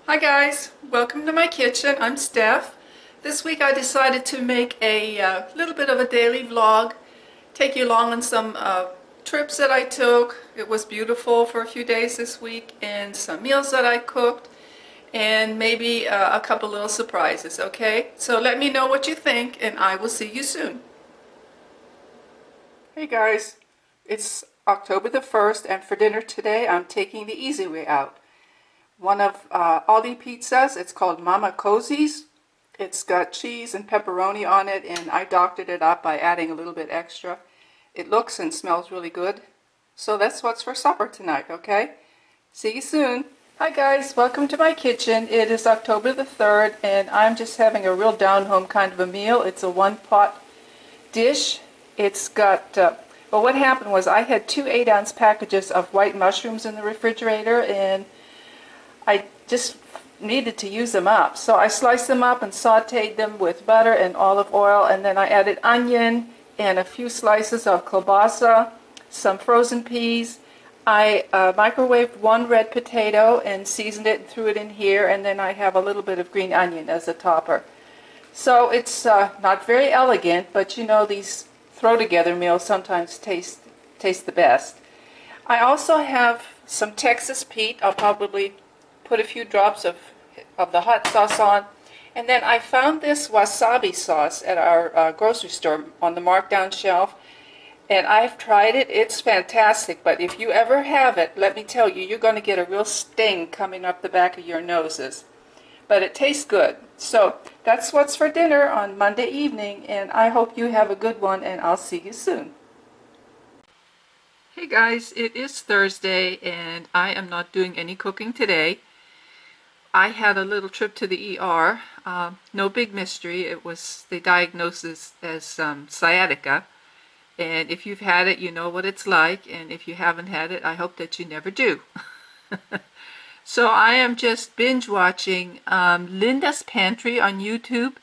Hi guys, welcome to my kitchen. I'm Steph. This week I decided to make a little bit of a daily vlog, take you along on some trips that I took. It was beautiful for a few days this week, and some meals that I cooked, and maybe a couple little surprises, okay? So let me know what you think, and I will see you soon. Hey guys, it's October the 1st, and for dinner today I'm taking the easy way out. One of Aldi pizzas. It's called Mama Cozy's. It's got cheese and pepperoni on it, and I doctored it up by adding a little bit extra. It looks and smells really good. So that's what's for supper tonight, okay? See you soon. Hi guys, welcome to my kitchen. It is October the 3rd, and I'm just having a real down-home kind of a meal. It's a one-pot dish. It's got, well, what happened was I had two 8-ounce packages of white mushrooms in the refrigerator, and I just needed to use them up. So I sliced them up and sauteed them with butter and olive oil, and then I added onion and a few slices of kielbasa, some frozen peas. I microwaved one red potato and seasoned it and threw it in here, and then I have a little bit of green onion as a topper. So it's not very elegant, but you know, these throw-together meals sometimes taste the best. I also have some Texas Pete. I'll probably put a few drops of the hot sauce on. And then I found this wasabi sauce at our grocery store on the markdown shelf. And I've tried it. It's fantastic. But if you ever have it, let me tell you, you're going to get a real sting coming up the back of your noses. But it tastes good. So that's what's for dinner on Monday evening. And I hope you have a good one, and I'll see you soon. Hey guys, it is Thursday, and I am not doing any cooking today. I had a little trip to the ER. No big mystery. It was, they diagnosed this as sciatica. And if you've had it, you know what it's like. And if you haven't had it, I hope that you never do. So I am just binge watching Linda's Pantry on YouTube.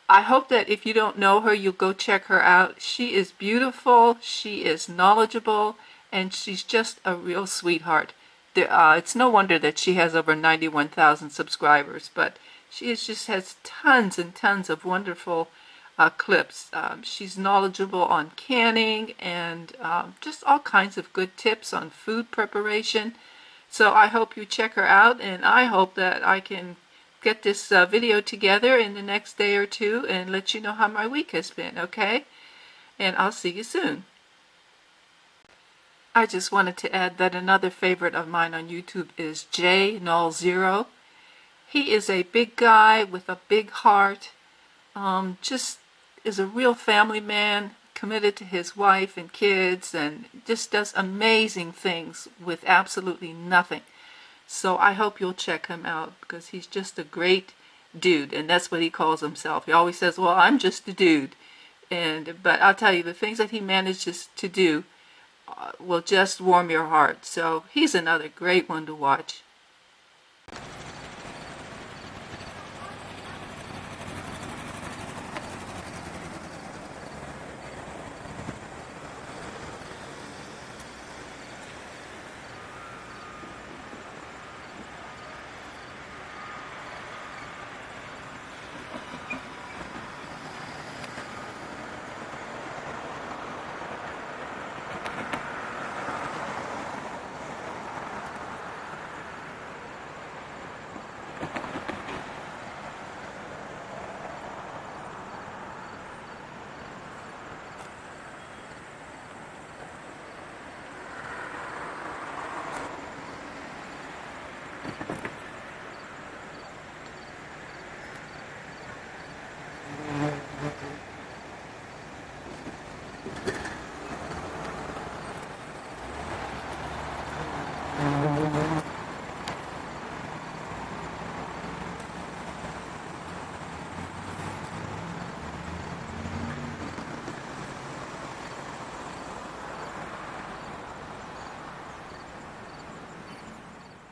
I hope that if you don't know her, you'll go check her out. She is beautiful, she is knowledgeable, and she's just a real sweetheart. It's no wonder that she has over 91,000 subscribers, but she just has tons and tons of wonderful clips. She's knowledgeable on canning and just all kinds of good tips on food preparation. So I hope you check her out, and I hope that I can get this video together in the next day or two and let you know how my week has been, okay? And I'll see you soon. I just wanted to add that another favorite of mine on YouTube is J00. He is a big guy with a big heart, just is a real family man, committed to his wife and kids, and just does amazing things with absolutely nothing. So I hope you'll check him out, because he's just a great dude, and that's what he calls himself. He always says, well, I'm just a dude. But I'll tell you, the things that he manages to do will just warm your heart. So he's another great one to watch.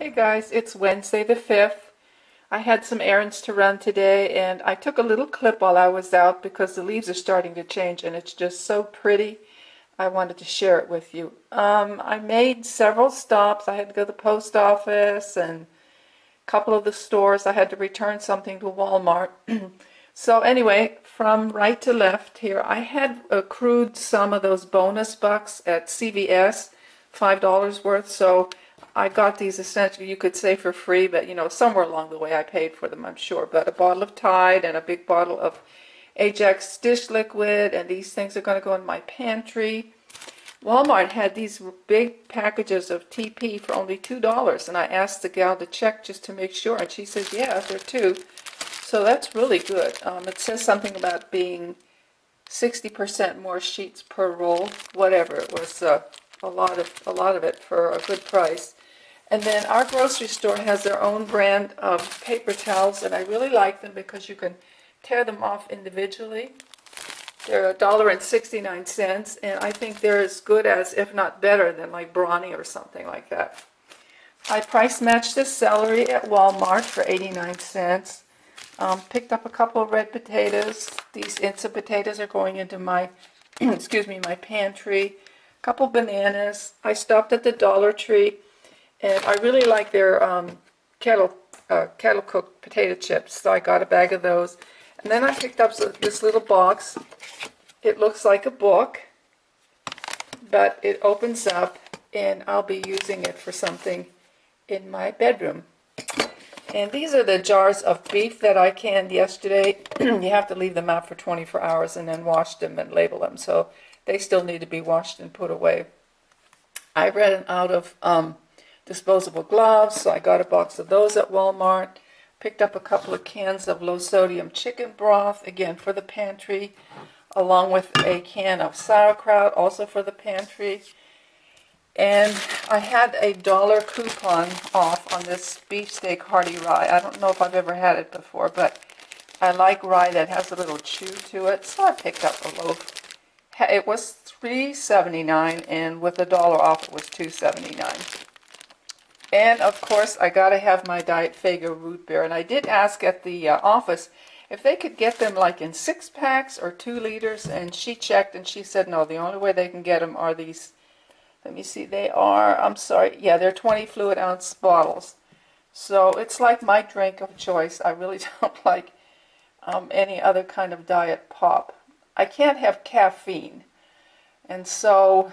Hey guys, it's Wednesday the 5th. I had some errands to run today, and I took a little clip while I was out because the leaves are starting to change and it's just so pretty. I wanted to share it with you. I made several stops. I had to go to the post office and couple of the stores. I had to return something to Walmart. So anyway, from right to left here, I had accrued some of those bonus bucks at CVS, $5 worth. So I got these essentially, you could say for free, but you know, somewhere along the way I paid for them, I'm sure. But a bottle of Tide and a big bottle of Ajax dish liquid, and these things are going to go in my pantry. Walmart had these big packages of TP for only $2, and I asked the gal to check just to make sure, and she says, yeah, they're $2. So that's really good. It says something about being 60% more sheets per roll, whatever. It was a lot of it for a good price. And then our grocery store has their own brand of paper towels, and I really like them because you can tear them off individually. They're $1.69, and I think they're as good as, if not better than, like Brawny or something like that. I price matched this celery at Walmart for 89 cents. Picked up a couple of red potatoes. These instant potatoes are going into my, excuse me, my pantry. A couple bananas. I stopped at the Dollar Tree, and I really like their kettle cooked potato chips, so I got a bag of those. And then I picked up this little box. It looks like a book, but it opens up, and I'll be using it for something in my bedroom. And these are the jars of beef that I canned yesterday. You have to leave them out for 24 hours and then wash them and label them. So they still need to be washed and put away. I ran out of disposable gloves, so I got a box of those at Walmart. Picked up a couple of cans of low-sodium chicken broth, again for the pantry, along with a can of sauerkraut, also for the pantry. And I had a $1 coupon off on this beefsteak hearty rye. I don't know if I've ever had it before, but I like rye that has a little chew to it, so I picked up a loaf. It was $3.79, and with $1 off, it was $2.79. And of course, I gotta have my Diet Fago root beer. And I did ask at the office if they could get them like in 6-packs or 2 liters, and she checked and she said no, the only way they can get them are these. Let me see, they are, I'm sorry, yeah, they're 20 fluid ounce bottles. So it's like my drink of choice. I really don't like any other kind of diet pop. I can't have caffeine. And so,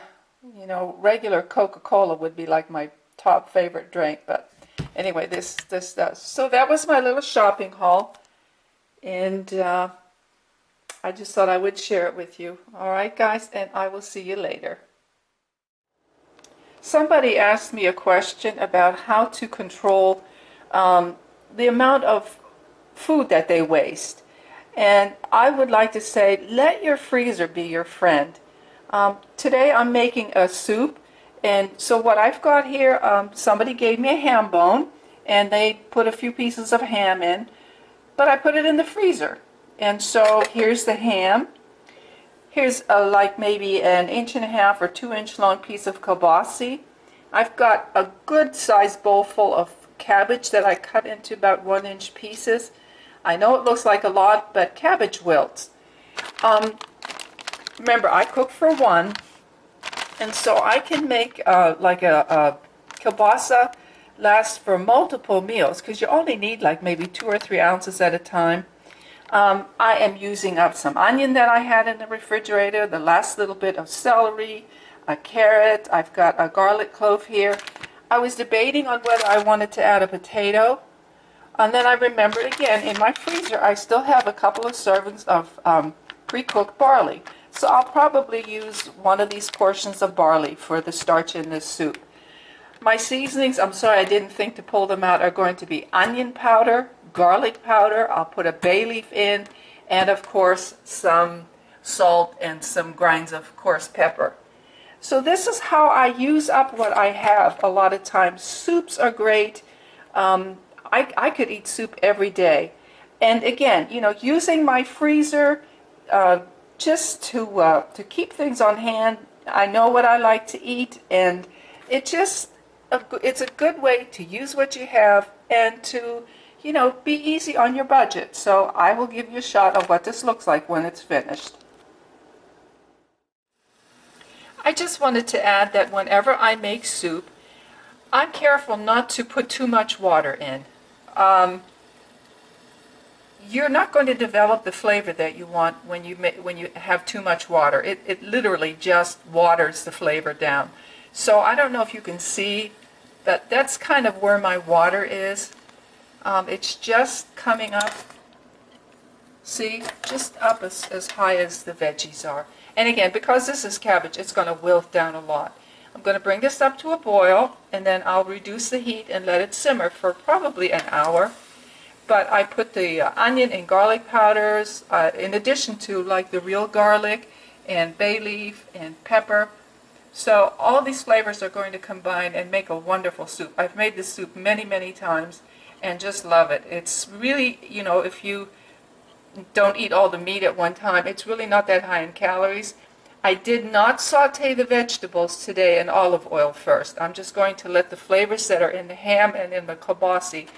you know, regular Coca-Cola would be like my top favorite drink. But anyway, this does. So that was my little shopping haul. And I just thought I would share it with you. All right, guys, and I will see you later. Somebody asked me a question about how to control the amount of food that they waste. And I would like to say, let your freezer be your friend. Today I'm making a soup, and so what I've got here, somebody gave me a ham bone, and they put a few pieces of ham in, but I put it in the freezer. And so here's the ham. Here's like maybe an 1.5 or 2 inch long piece of kielbasa. I've got a good sized bowl full of cabbage that I cut into about 1 inch pieces. I know it looks like a lot, but cabbage wilts. Remember, I cook for one, and so I can make like a kielbasa last for multiple meals, because you only need like maybe 2 or 3 ounces at a time. I am using up some onion that I had in the refrigerator, the last little bit of celery, a carrot. I've got a garlic clove here. I was debating on whether I wanted to add a potato, and then I remembered again, in my freezer I still have a couple of servings of pre-cooked barley. So I'll probably use one of these portions of barley for the starch in this soup. My seasonings, I'm sorry I didn't think to pull them out, are going to be onion powder, garlic powder, I'll put a bay leaf in, and of course some salt and some grinds of coarse pepper. So this is how I use up what I have a lot of times. Soups are great. I could eat soup every day. And again, you know, using my freezer just to keep things on hand. I know what I like to eat, and it's a good way to use what you have and to, you know, be easy on your budget. So I will give you a shot of what this looks like when it's finished. I just wanted to add that whenever I make soup, I'm careful not to put too much water in. you're not going to develop the flavor that you want when you have too much water. It literally just waters the flavor down. So I don't know if you can see, but that's kind of where my water is. It's just coming up, see, just up as high as the veggies are. And again, because this is cabbage, it's going to wilt down a lot. I'm going to bring this up to a boil, and then I'll reduce the heat and let it simmer for probably an hour. But I put the onion and garlic powders, in addition to like the real garlic and bay leaf and pepper. So all these flavors are going to combine and make a wonderful soup. I've made this soup many, many times and just love it. It's really, you know, if you don't eat all the meat at one time, it's really not that high in calories. I did not saute the vegetables today in olive oil first. I'm just going to let the flavors that are in the ham and in the kielbasa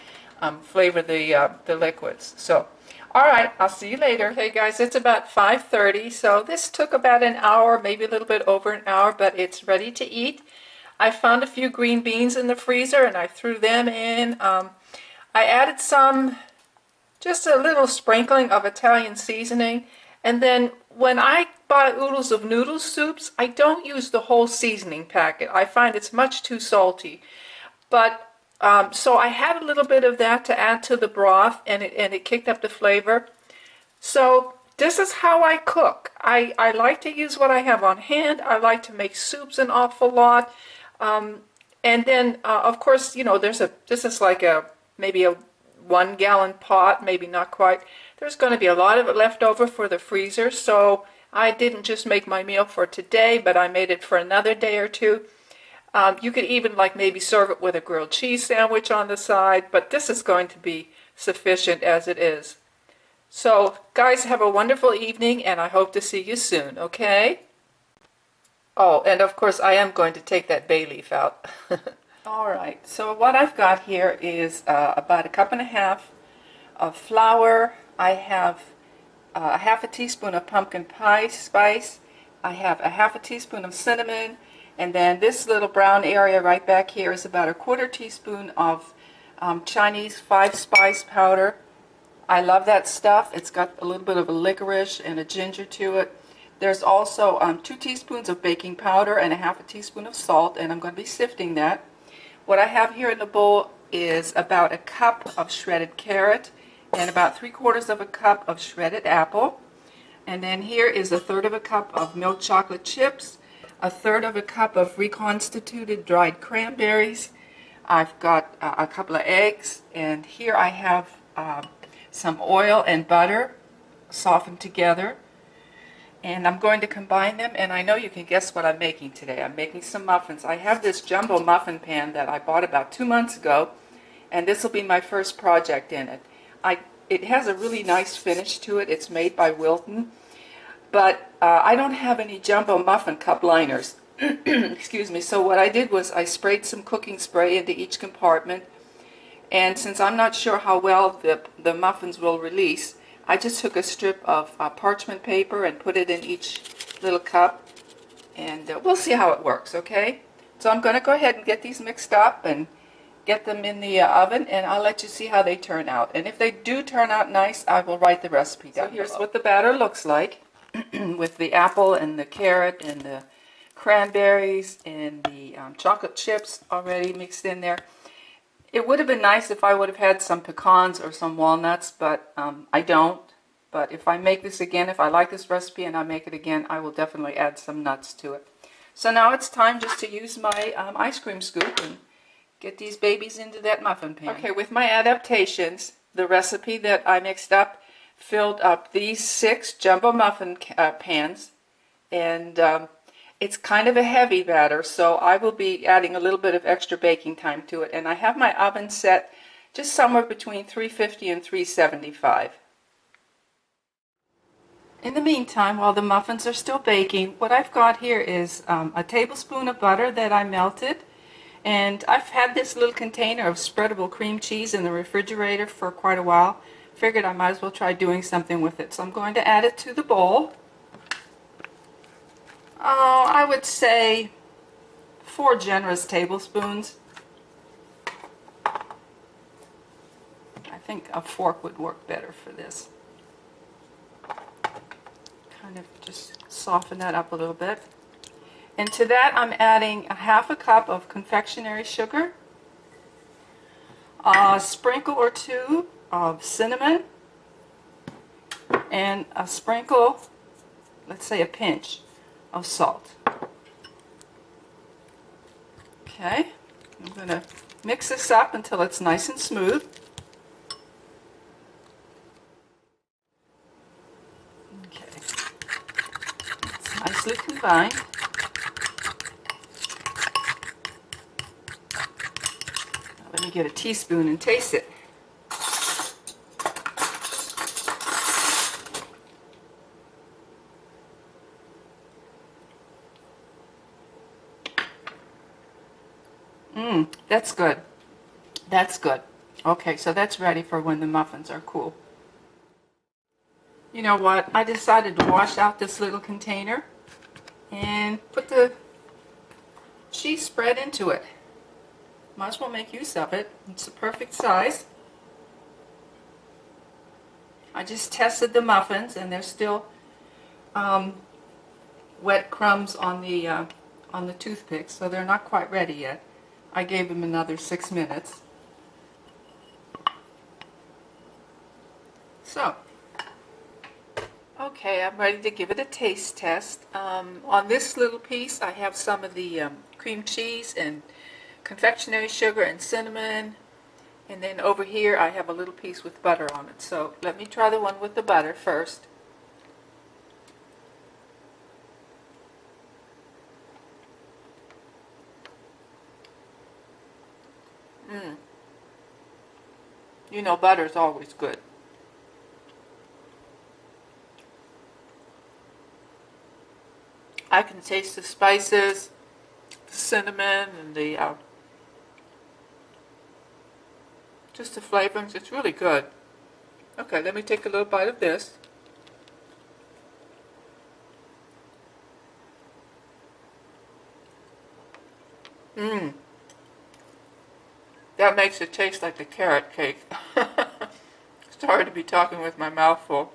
flavor the liquids. So, all right, I'll see you later. Hey guys, it's about 5:30, so this took about an hour, maybe a little bit over an hour, but it's ready to eat. I found a few green beans in the freezer and I threw them in. I added just a little sprinkling of Italian seasoning, and then when I buy oodles of noodle soups, I don't use the whole seasoning packet. I find it's much too salty. But so I had a little bit of that to add to the broth, and it kicked up the flavor. So this is how I cook. I like to use what I have on hand. I like to make soups an awful lot. And then, of course, you know, this is like maybe a 1 gallon pot, maybe not quite. There's going to be a lot of it left over for the freezer, so I didn't just make my meal for today, but I made it for another day or two. You could even like maybe serve it with a grilled cheese sandwich on the side, but this is going to be sufficient as it is. So guys, have a wonderful evening, and I hope to see you soon, okay? Oh, and of course I am going to take that bay leaf out. All right, so what I've got here is about 1.5 cups of flour. I have a 1/2 teaspoon of pumpkin pie spice. I have a 1/2 teaspoon of cinnamon, and then this little brown area right back here is about 1/4 teaspoon of Chinese 5-spice powder. I love that stuff. It's got a little bit of a licorice and a ginger to it. There's also 2 teaspoons of baking powder and a 1/2 teaspoon of salt, and I'm going to be sifting that. What I have here in the bowl is about 1 cup of shredded carrot and about 3/4 cup of shredded apple. And then here is 1/3 cup of milk chocolate chips, 1/3 cup of reconstituted dried cranberries. I've got a couple of eggs, and here I have some oil and butter softened together. And I'm going to combine them, and I know you can guess what I'm making today. I'm making some muffins. I have this Jumbo Muffin pan that I bought about 2 months ago, and this will be my first project in it. It has a really nice finish to it. It's made by Wilton, but I don't have any Jumbo Muffin cup liners. Excuse me. So what I did was I sprayed some cooking spray into each compartment, and since I'm not sure how well the muffins will release, I just took a strip of parchment paper and put it in each little cup, and we'll see how it works, okay? So I'm going to go ahead and get these mixed up and get them in the oven, and I'll let you see how they turn out. And if they do turn out nice, I will write the recipe down. So here's what the batter looks like with the apple and the carrot and the cranberries and the chocolate chips already mixed in there. It would have been nice if I would have had some pecans or some walnuts, but I don't. But if I make this again, if I like this recipe and I make it again, I will definitely add some nuts to it. So now it's time just to use my ice cream scoop and get these babies into that muffin pan. Okay, with my adaptations, the recipe that I mixed up filled up these 6 Jumbo Muffin pans, and it's kind of a heavy batter, so I will be adding a little bit of extra baking time to it. And I have my oven set just somewhere between 350 and 375. In the meantime, while the muffins are still baking, what I've got here is a tablespoon of butter that I melted. And I've had this little container of spreadable cream cheese in the refrigerator for quite a while. Figured I might as well try doing something with it. So I'm going to add it to the bowl. Oh, I would say 4 generous tablespoons. I think a fork would work better for this. Kind of just soften that up a little bit. And to that I'm adding a half a cup of confectionery sugar, a sprinkle or two of cinnamon, and a sprinkle, let's say a pinch, of salt. Okay, I'm going to mix this up until it's nice and smooth. Okay, it's nicely combined. Now let me get a teaspoon and taste it. That's good. That's good. Okay, so that's ready for when the muffins are cool. You know what? I decided to wash out this little container and put the cheese spread into it. Might as well make use of it. It's the perfect size. I just tested the muffins and there's still wet crumbs on the toothpick, so they're not quite ready yet. I gave them another 6 minutes. So, okay, I'm ready to give it a taste test. On this little piece, I have some of the cream cheese and confectionery sugar and cinnamon. And then over here, I have a little piece with butter on it. So let me try the one with the butter first. You know, butter's always good. I can taste the spices, the cinnamon, and the just the flavorings. It's really good. Okay, let me take a little bite of this. That makes it taste like the carrot cake. Sorry to be talking with my mouth full.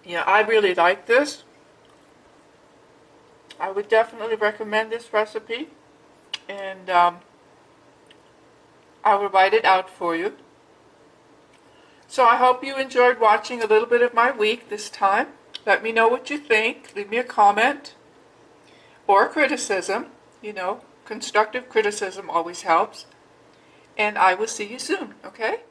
Yeah, I really like this. I would definitely recommend this recipe. And I will write it out for you. So I hope you enjoyed watching a little bit of my week this time. Let me know what you think. Leave me a comment or criticism. You know, constructive criticism always helps. And I will see you soon, okay?